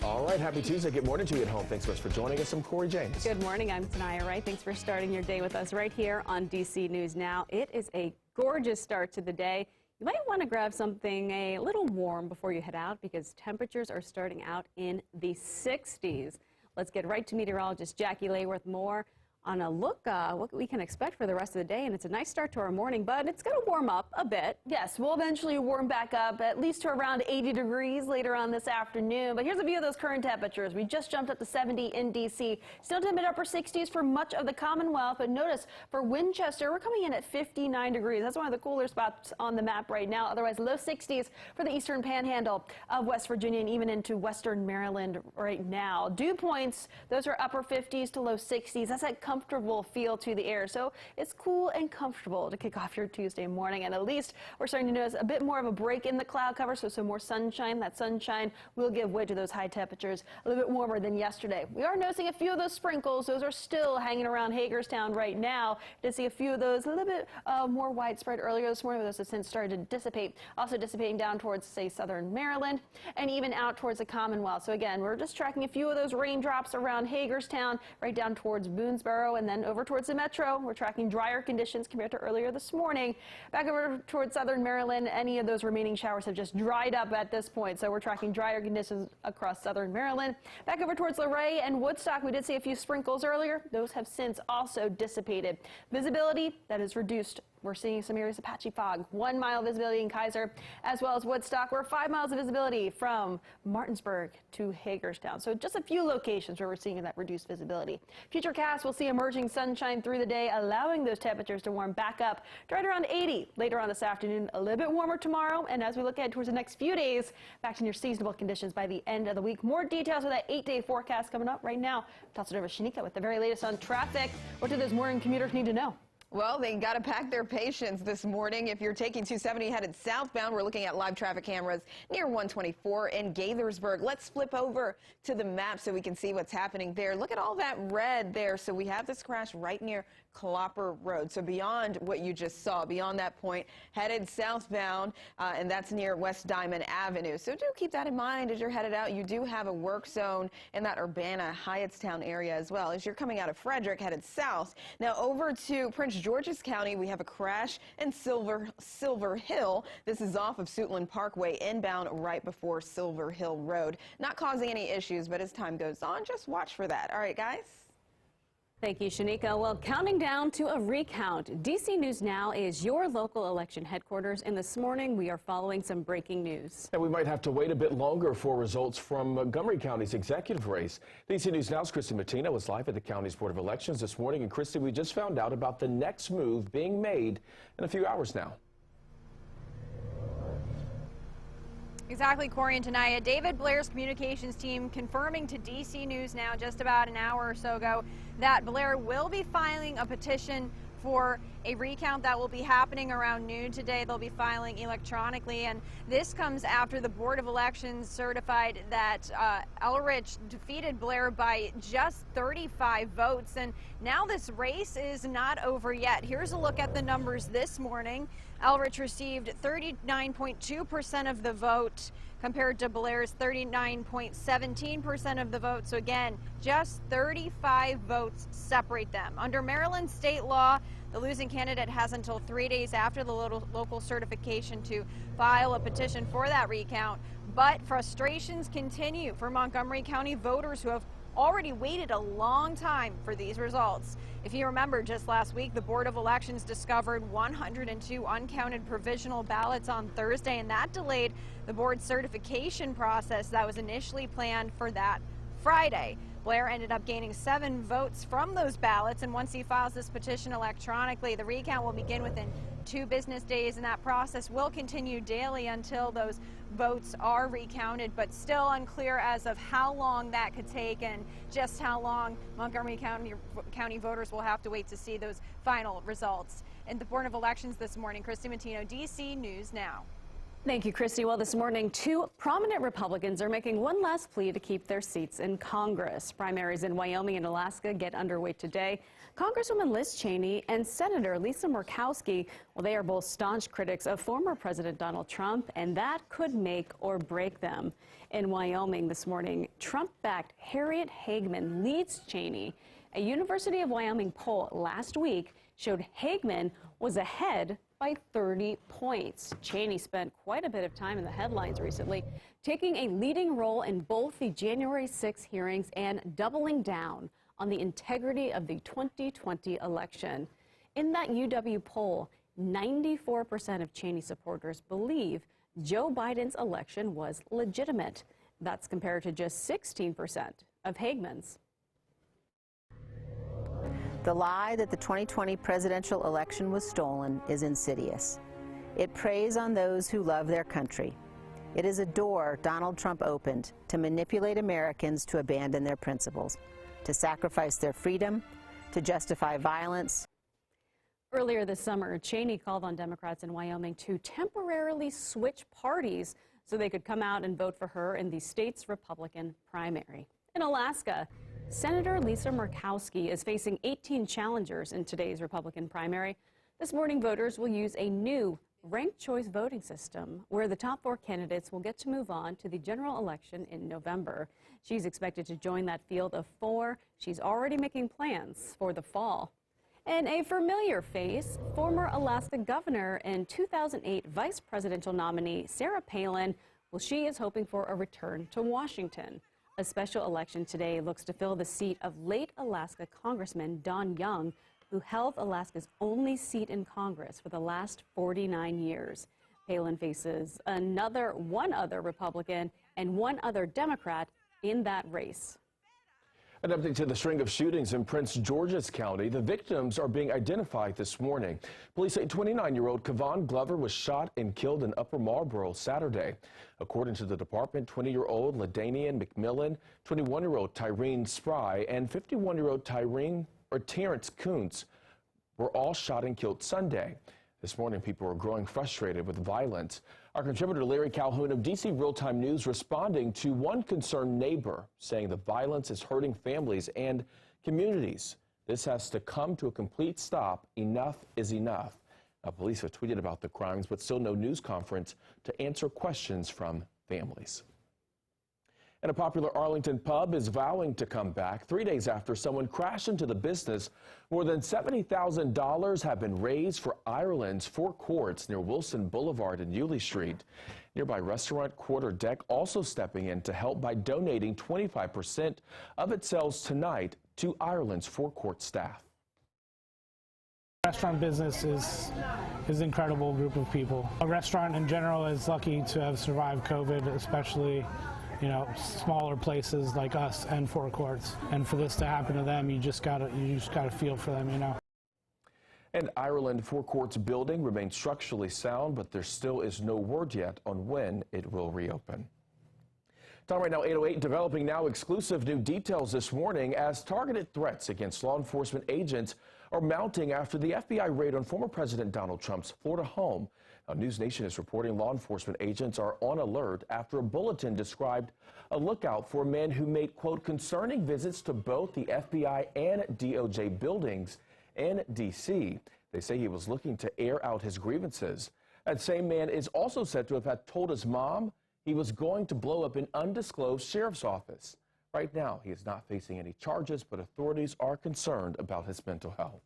All right, happy Tuesday. Good morning to you at home. Thanks so much for joining us. I'm Corey James. Good morning. I'm Tanaya Wright. Thanks for starting your day with us right here on DC News Now. It is a gorgeous start to the day. You might want to grab something a little warm before you head out because temperatures are starting out in the 60s. Let's get right to meteorologist Jackie Lay with more on a look what we can expect for the rest of the day. And it's a nice start to our morning, but it's going to warm up a bit. Yes, we'll eventually warm back up at least to around 80 degrees later on this afternoon. But here's a view of those current temperatures. We just jumped up to 70 in D.C. Still to the mid-upper 60s for much of the Commonwealth. But notice for Winchester, we're coming in at 59 degrees. That's one of the cooler spots on the map right now. Otherwise, low 60s for the eastern panhandle of West Virginia and even into western Maryland right now. Dew points, those are upper 50s to low 60s. That's that comfortable feel to the air. So it's cool and comfortable to kick off your Tuesday morning. And at least we're starting to notice a bit more of a break in the cloud cover. So some more sunshine. That sunshine will give way to those high temperatures a little bit warmer than yesterday. We are noticing a few of those sprinkles. Those are still hanging around Hagerstown right now. Did see a few of those a little bit more widespread earlier this morning, but those have since started to dissipate. Also dissipating down towards, say, southern Maryland and even out towards the Commonwealth. So again, we're just tracking a few of those raindrops around Hagerstown, right down towards Boonesboro, and then over towards the metro. We're tracking drier conditions compared to earlier this morning. Back over towards southern Maryland, any of those remaining showers have just dried up at this point. So we're tracking drier conditions across southern Maryland. Back over towards Luray and Woodstock, we did see a few sprinkles earlier. Those have since also dissipated. Visibility, that is reduced. We're seeing some areas of patchy fog. 1 mile visibility in Kaiser, as well as Woodstock. We're 5 miles of visibility from Martinsburg to Hagerstown. So just a few locations where we're seeing that reduced visibility. Futurecast, we'll see emerging sunshine through the day, allowing those temperatures to warm back up to right around 80 later on this afternoon. A little bit warmer tomorrow. And as we look ahead towards the next few days, back to near seasonable conditions by the end of the week. More details of that 8-day forecast coming up right now. Toss it over to Shanika with the very latest on traffic. What do those morning commuters need to know? Well, they got to pack their patience this morning. If you're taking 270 headed southbound, we're looking at live traffic cameras near 124 in Gaithersburg. Let's flip over to the map so we can see what's happening there. Look at all that red there. So we have this crash right near Clopper Road. So beyond what you just saw, beyond that point, headed southbound, and that's near West Diamond Avenue. So do keep that in mind as you're headed out. You do have a work zone in that Urbana Hyattstown area as well as you're coming out of Frederick headed south. Now over to Prince George's County, we have a crash in Silver Hill. This is off of Suitland Parkway inbound right before Silver Hill Road. Not causing any issues, but as time goes on, just watch for that. All right, guys. Thank you, Shanika. Well, counting down to a recount. DC News Now is your local election headquarters, and this morning we are following some breaking news. And we might have to wait a bit longer for results from Montgomery County's executive race. DC News Now's Christy Mattina was live at the county's Board of Elections this morning. And Christy, we just found out about the next move being made in a few hours now. Exactly, Corey and Tanaya. David Blair's communications team confirming to DC News Now just about an hour or so ago that Blair will be filing a petition for a recount that will be happening around noon today. They'll be filing electronically, and this comes after the Board of Elections certified that Elrich defeated Blair by just 35 votes, and now this race is not over yet. Here's a look at the numbers this morning. Elrich received 39.2% of the vote compared to Blair's 39.17% of the vote. So again, just 35 votes separate them. Under Maryland state law, the losing candidate has until 3 days after the local certification to file a petition for that recount. But frustrations continue for Montgomery County voters who have already waited a long time for these results. If you remember, just last week, the Board of Elections discovered 102 uncounted provisional ballots on Thursday, and that delayed the board's certification process that was initially planned for that Friday. Blair ended up gaining 7 votes from those ballots, and once he files this petition electronically, the recount will begin within 2 business days, and that process will continue daily until those votes are recounted, but still unclear as of how long that could take and just how long Montgomery County voters will have to wait to see those final results. In the Board of Elections this morning, Christy Matino, DC News Now. Thank you, Christy. Well, this morning, two prominent Republicans are making one last plea to keep their seats in Congress. Primaries in Wyoming and Alaska get underway today. Congresswoman Liz Cheney and Senator Lisa Murkowski, well, they are both staunch critics of former President Donald Trump, and that could make or break them. In Wyoming this morning, Trump-backed Harriet Hageman leads Cheney. A University of Wyoming poll last week showed Hageman was ahead by 30 points. Cheney spent quite a bit of time in the headlines recently, taking a leading role in both the January 6 hearings and doubling down on the integrity of the 2020 election. In that UW poll, 94% of Cheney supporters believe Joe Biden's election was legitimate. That's compared to just 16% of Hageman's. The lie that the 2020 presidential election was stolen is insidious. It preys on those who love their country. It is a door Donald Trump opened to manipulate Americans to abandon their principles, to sacrifice their freedom, to justify violence. Earlier this summer, Cheney called on Democrats in Wyoming to temporarily switch parties so they could come out and vote for her in the state's Republican primary. In Alaska, Senator Lisa Murkowski is facing 18 challengers in today's Republican primary. This morning, voters will use a new ranked choice voting system where the top 4 candidates will get to move on to the general election in November. She's expected to join that field of 4. She's already making plans for the fall. And a familiar face, former Alaska governor and 2008 vice presidential nominee Sarah Palin, well, she is hoping for a return to Washington. A special election today looks to fill the seat of late Alaska Congressman Don Young, who held Alaska's only seat in Congress for the last 49 years. Palin faces one other Republican and one other Democrat in that race. An update to the string of shootings in Prince George's County. The victims are being identified this morning. Police say 29-year-old Kevon Glover was shot and killed in Upper Marlboro Saturday. According to the department, 20-year-old LaDanian McMillan, 21-year-old Tyreen Spry, and 51-year-old Terrence Kuntz were all shot and killed Sunday. This morning, people are growing frustrated with violence. Our contributor Larry Calhoun of DC Real-Time News responding to one concerned neighbor, saying the violence is hurting families and communities. This has to come to a complete stop. Enough is enough. Now, police have tweeted about the crimes, but still no news conference to answer questions from families. And a popular Arlington pub is vowing to come back 3 days after someone crashed into the business. More than $70,000 have been raised for Ireland's Four Courts near Wilson Boulevard and Yulee Street. Nearby restaurant Quarter Deck also stepping in to help by donating 25% of its sales tonight to Ireland's Four Court staff. Restaurant business is an incredible group of people. A restaurant in general is lucky to have survived COVID, especially smaller places like us and Four Courts. And for this to happen to them, you just gotta feel for them, And Ireland Four Courts building remains structurally sound, but there still is no word yet on when it will reopen. Time right now, 8:08, developing now exclusive new details this morning as targeted threats against law enforcement agents are mounting after the FBI raid on former President Donald Trump's Florida home. Now, News Nation is reporting law enforcement agents are on alert after a bulletin described a lookout for a man who made, quote, concerning visits to both the FBI and DOJ buildings in D.C. They say he was looking to air out his grievances. That same man is also said to have had told his mom he was going to blow up an undisclosed sheriff's office. Right now, he is not facing any charges, but authorities are concerned about his mental health.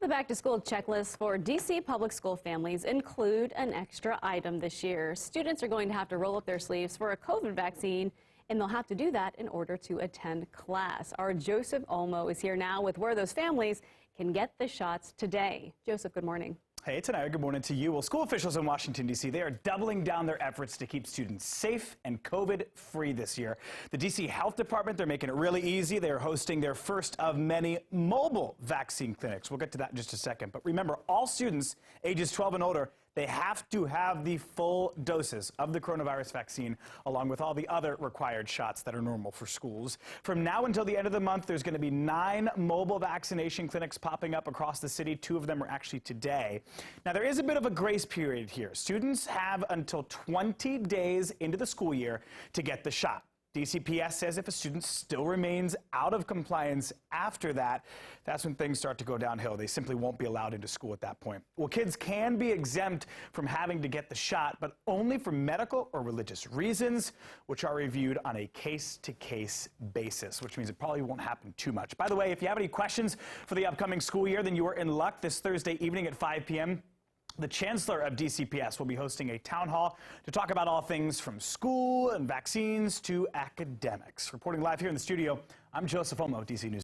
The back-to-school checklist for D.C. public school families include an extra item this year. Students are going to have to roll up their sleeves for a COVID vaccine, and they'll have to do that in order to attend class. Our Joseph Olmo is here now with where those families can get the shots today. Joseph, good morning. Hey, Tanaya, good morning to you. Well, school officials in Washington, D.C., they are doubling down their efforts to keep students safe and COVID-free this year. The D.C. Health Department, they're making it really easy. They are hosting their first of many mobile vaccine clinics. We'll get to that in just a second. But remember, all students ages 12 and older, They have to have the full doses of the coronavirus vaccine, along with all the other required shots that are normal for schools. From now until the end of the month, there's going to be 9 mobile vaccination clinics popping up across the city. 2 of them are actually today. Now, there is a bit of a grace period here. Students have until 20 days into the school year to get the shot. DCPS says if a student still remains out of compliance after that, that's when things start to go downhill. They simply won't be allowed into school at that point. Well, kids can be exempt from having to get the shot, but only for medical or religious reasons, which are reviewed on a case-to-case basis, which means it probably won't happen too much. By the way, if you have any questions for the upcoming school year, then you are in luck. This Thursday evening at 5 p.m., the Chancellor of DCPS will be hosting a town hall to talk about all things from school and vaccines to academics. Reporting live here in the studio, I'm Joseph Olmo, DC News.